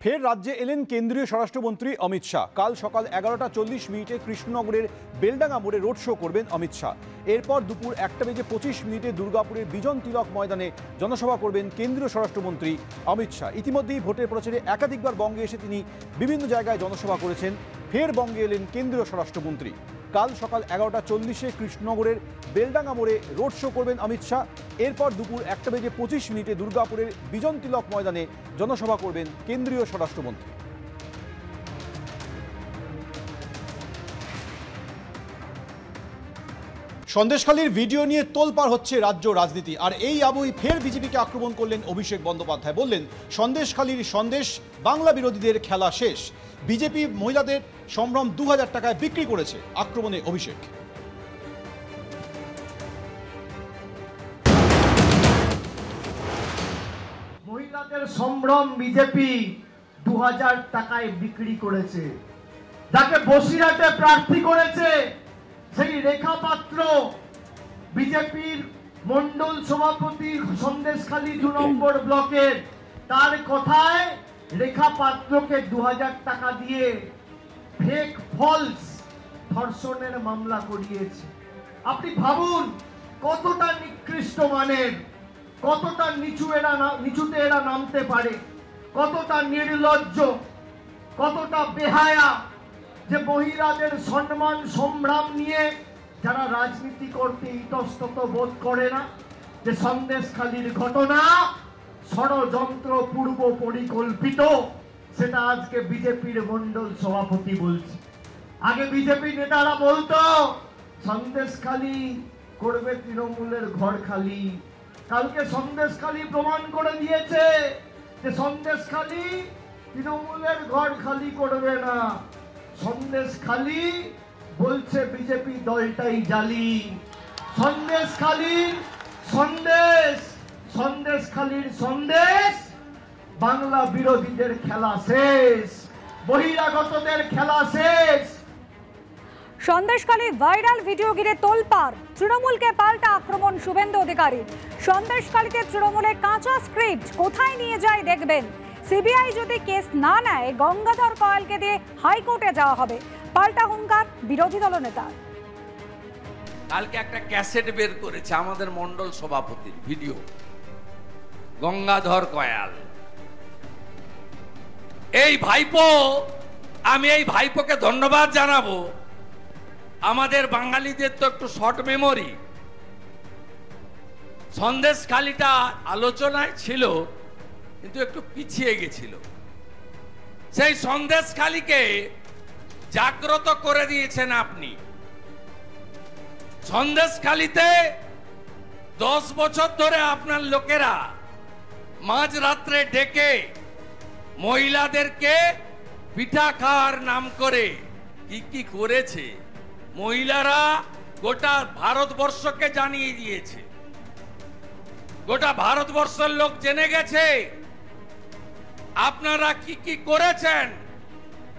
ফের রাজ্যে এলেন কেন্দ্রীয় স্বরাষ্ট্রমন্ত্রী অমিত শাহ। কাল সকাল 11:40 কৃষ্ণনগরের বেলডাঙ্গা মোড়ে রোড শো করবেন অমিত শাহ। এরপর দুপুর 1:25 দুর্গাপুরের বিজন তিলক ময়দানে জনসভা করবেন কেন্দ্রীয় স্বরাষ্ট্রমন্ত্রী অমিত শাহ। ইতিমধ্যেই ভোটের প্রচারে একাধিকবার বঙ্গে এসে তিনি বিভিন্ন জায়গায় জনসভা করেছেন। ফের বঙ্গে এলেন কেন্দ্রীয় স্বরাষ্ট্রমন্ত্রী। কাল সকাল 11:40 কৃষ্ণনগরের বেলডাঙ্গা মোড়ে রোড শো করবেন অমিত শাহ। এরপর দুপুর 1:25 দুর্গাপুরের বিজন তিলক ময়দানে জনসভা করবেন কেন্দ্রীয় স্বরাষ্ট্রমন্ত্রী। সন্দেশখালীর ভিডিও নিয়ে তোলপাড় হচ্ছে রাজ্য রাজনীতি। আর এই আবহে ফের বিজেপিকে আক্রমণ করলেন অভিষেক বন্দ্যোপাধ্যায়। বললেন, সন্দেশখালীর সন্দেশ বাংলা বিরোধীদের খেলা শেষ। বিজেপি মহিলাদের সম্ভ্রম 2000 টাকায় বিক্রি করেছে। আক্রমণে অভিষেক। মহিলাদের সম্ভ্রম বিজেপি 2000 টাকায় বিক্রি করেছে। যাকে বসিরহাটে প্রার্থী করেছে সেই রেখা পাত্র, বিজেপির মন্ডল সভাপতি সন্দেশখালী 2 নম্বর ব্লকের, তার কথায় রেখা পাত্রকে 2000 টাকা দিয়ে ফেক ফলস ধর্ষণের মামলা করিয়েছে। আপনি ভাবুন কতটা নিকৃষ্ট মানের, কতটা নিচুতে এরা নামতে পারে, কতটা নির্লজ্জ, কতটা বেহায়া, যে মহিলাদের সম্মান সম্ভ্রম নিয়ে যারা রাজনীতি করতে ইতস্তত বোধ করে না। যে সন্দেশখালীর ঘটনা ষড়যন্ত্র পূর্ব পরিকল্পিত, সেটা আজকে বিজেপির মন্ডল সভাপতি বলছে। আগে বিজেপি নেতারা বলতো সন্দেশখালী করবে তৃণমূলের ঘর খালি। কালকে সন্দেশখালী প্রমাণ করে দিয়েছে যে সন্দেশখালী তৃণমূলের ঘর খালি করবে না। সন্দেশখালী বলছে বিজেপি দলটাই জালি। সন্দেশখালীর সন্দেশ, সন্দেশখালীর সন্দেশ বাংলা বিরোধীদের খেলা শেষ, বহিরাগতদের খেলা শেষ। সন্দেশখালী ভাইরাল ভিডিও ঘিরে তোলপাড়, তৃণমূলকে পাল্টা আক্রমণ শুভেন্দু অধিকারীর। সন্দেশখালীতে তৃণমূলের কাঁচা স্ক্রিপ্ট কোথায় নিয়ে যায় দেখবেন। সিবিআই যদি কেস না নেয় গঙ্গাধর কয়ালকে দিয়ে হাইকোর্টে যাওয়া হবে, পাল্টা হুঙ্কার বিরোধী দলনেতার। কালকে একটা ক্যাসেট বের করেছে আমাদের মন্ডল সভাপতির ভিডিও, গঙ্গাধর কয়াল। এই ভাইপো, আমি এই ভাইপোকে ধন্যবাদ জানাবো। আমাদের বাঙালিদের তো একটু শর্ট মেমোরি। সন্দেশখালীটা আলোচনায় ছিল কিন্তু একটু পিছিয়ে গেছিল। সেই সন্দেশখালীকে জাগ্রত করে দিয়েছেন আপনি। সন্দেশখালীতে 10 বছর ধরে আপনার লোকেরা মাঝরাত্রে ডেকে মহিলাদেরকে পিঠা খাওয়ার নাম করে কি কি করেছে মহিলারা গোটা ভারতবর্ষকে জানিয়ে দিয়েছে। গোটা ভারতবর্ষের লোক জেনে গেছে আপনারা কি কি করেছেন।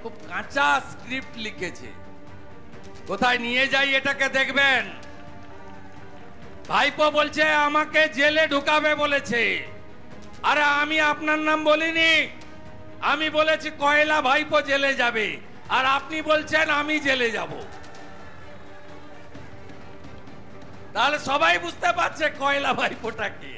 খুব কাঁচা স্ক্রিপ্ট লিখেছে। কোথায় নিয়ে যাই এটাকে দেখবেন। ভাইপো বলছে আমাকে জেলে ঢুকাবে বলেছে। আরে আমি আপনার নাম বলিনি, আমি বলেছি কয়লা ভাইপো জেলে যাবে, আর আপনি বলছেন আমি জেলে যাব। তাহলে সবাই বুঝতে পারছে কয়লা ভাইপোটা কি।